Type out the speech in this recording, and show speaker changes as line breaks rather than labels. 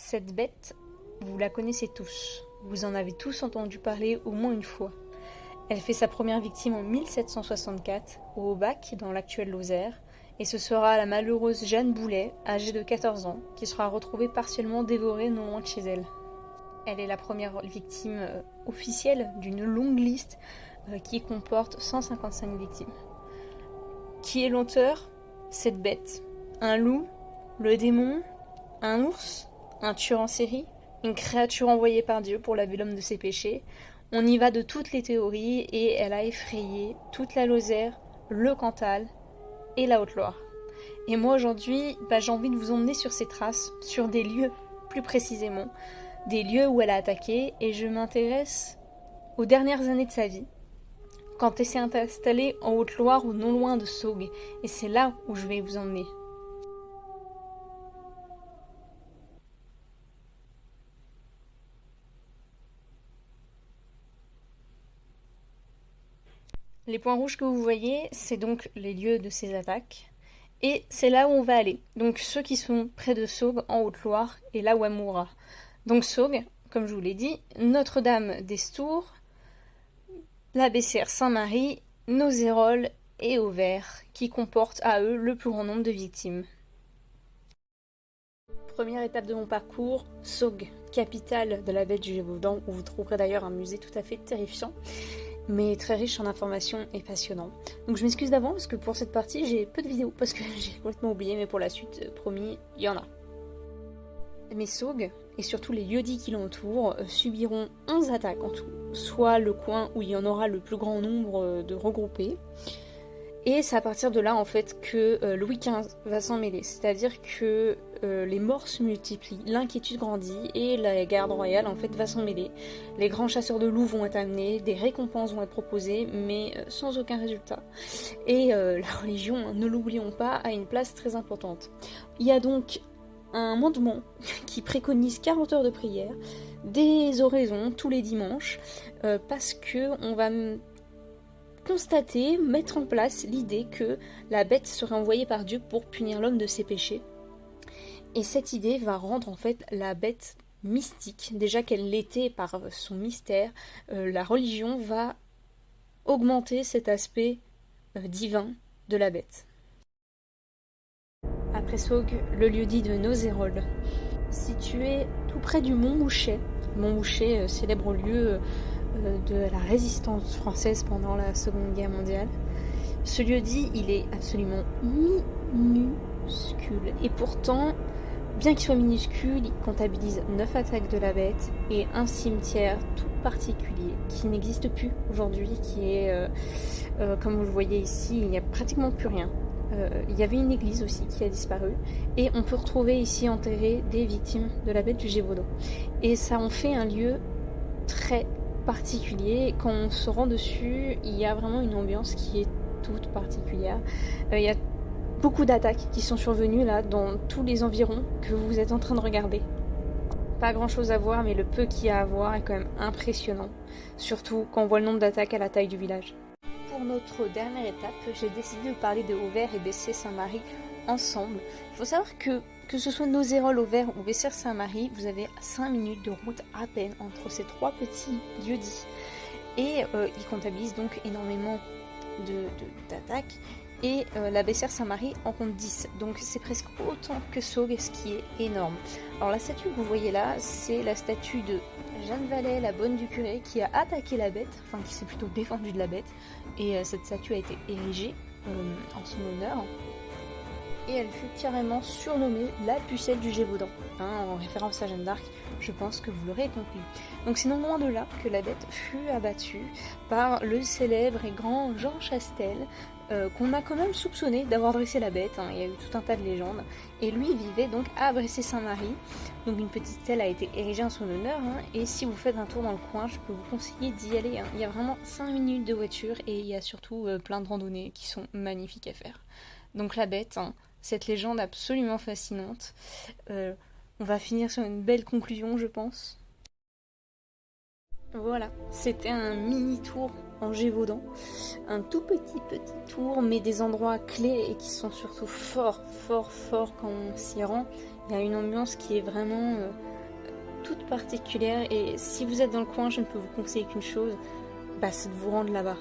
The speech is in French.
Cette bête, vous la connaissez tous. Vous en avez tous entendu parler au moins une fois. Elle fait sa première victime en 1764, au Aubac, dans l'actuelle Lozère, et ce sera la malheureuse Jeanne Boulet, âgée de 14 ans, qui sera retrouvée partiellement dévorée non loin de chez elle. Elle est la première victime officielle d'une longue liste qui comporte 155 victimes. Qui est l'auteur? Cette bête. Un loup? Le démon? Un ours? Un tueur en série? Une créature envoyée par Dieu pour laver l'homme de ses péchés? On y va de toutes les théories et elle a effrayé toute la Lozère, le Cantal et la Haute-Loire. Et moi aujourd'hui, j'ai envie de vous emmener sur ses traces, sur des lieux plus précisément, des lieux où elle a attaqué, et je m'intéresse aux dernières années de sa vie, quand elle s'est installée en Haute-Loire ou non loin de Saugues, et c'est là où je vais vous emmener. Les points rouges que vous voyez, c'est donc les lieux de ces attaques. Et c'est là où on va aller. Donc ceux qui sont près de Saugues, en Haute-Loire, et là où elle mourra. Donc Saugues, comme je vous l'ai dit, Notre-Dame d'Estours, la Bessère Saint-Marie, Nozérolles et Auvers, qui comportent à eux le plus grand nombre de victimes. Première étape de mon parcours, Saugues, capitale de la baie du Gévaudan, où vous trouverez d'ailleurs un musée tout à fait terrifiant, mais très riche en informations et passionnant. Donc je m'excuse d'avance parce que pour cette partie j'ai peu de vidéos parce que j'ai complètement oublié, mais pour la suite, promis, il y en a. Mais Saugues, et surtout les lieux-dits qui l'entourent, subiront 11 attaques en tout, soit le coin où il y en aura le plus grand nombre de regroupés, et c'est à partir de là en fait que Louis XV va s'en mêler, c'est-à-dire que les morts se multiplient, l'inquiétude grandit et la garde royale en fait va s'en mêler. Les grands chasseurs de loups vont être amenés, des récompenses vont être proposées, mais sans aucun résultat. Et la religion, ne l'oublions pas, a une place très importante. Il y a donc un mandement qui préconise 40 heures de prière, des oraisons tous les dimanches, parce que on va constater, mettre en place l'idée que la bête serait envoyée par Dieu pour punir l'homme de ses péchés. Et cette idée va rendre en fait la bête mystique, déjà qu'elle l'était par son mystère. La religion va augmenter cet aspect divin de la bête. Après Saugues, le lieu-dit de Nozérolles, situé tout près du Mont Mouchet. Mont Mouchet, célèbre lieu de la résistance française pendant la Seconde Guerre mondiale. Ce lieu-dit, il est absolument minuscule. Et pourtant, bien qu'il soit minuscule, il comptabilise 9 attaques de la bête et un cimetière tout particulier qui n'existe plus aujourd'hui, qui est, comme vous le voyez ici, il n'y a pratiquement plus rien. Il y avait une église aussi qui a disparu, et on peut retrouver ici enterrées des victimes de la bête du Gévaudan. Et ça en fait un lieu très particulier. Quand on se rend dessus, il y a vraiment une ambiance qui est toute particulière. Il y a beaucoup d'attaques qui sont survenues là dans tous les environs que vous êtes en train de regarder. Pas grand chose à voir, mais le peu qu'il y a à voir est quand même impressionnant, surtout quand on voit le nombre d'attaques à la taille du village. Pour notre dernière étape, j'ai décidé de parler de Auvers et Bessères-Saint-Marie ensemble. Il faut savoir que ce soit Nozérolles, Auvers ou Bessères-Saint-Marie, vous avez 5 minutes de route à peine entre ces 3 petits lieux-dits. Et ils comptabilisent donc énormément d'attaques. Et la Bessères-Saint-Marie en compte 10. Donc c'est presque autant que Saugues, ce qui est énorme. Alors la statue que vous voyez là, c'est la statue de Jeanne Vallet, la bonne du curé, qui a attaqué la bête, enfin qui s'est plutôt défendue de la bête. Et cette statue a été érigée en son honneur. Et elle fut carrément surnommée la pucelle du Gévaudan, en référence à Jeanne d'Arc, je pense que vous l'aurez compris. Donc c'est non loin de là que la bête fut abattue par le célèbre et grand Jean Chastel, qu'on a quand même soupçonné d'avoir dressé la bête, il y a eu tout un tas de légendes, et lui vivait donc à Bressé-Saint-Marie, donc une petite stèle a été érigée en son honneur, et si vous faites un tour dans le coin, je peux vous conseiller d'y aller, il y a vraiment 5 minutes de voiture, et il y a surtout plein de randonnées qui sont magnifiques à faire. Donc la bête, cette légende absolument fascinante, on va finir sur une belle conclusion je pense. Voilà, c'était un mini tour en Gévaudan, un tout petit tour, mais des endroits clés et qui sont surtout fort quand on s'y rend. Il y a une ambiance qui est vraiment toute particulière et si vous êtes dans le coin, je ne peux vous conseiller qu'une chose, c'est de vous rendre là-bas.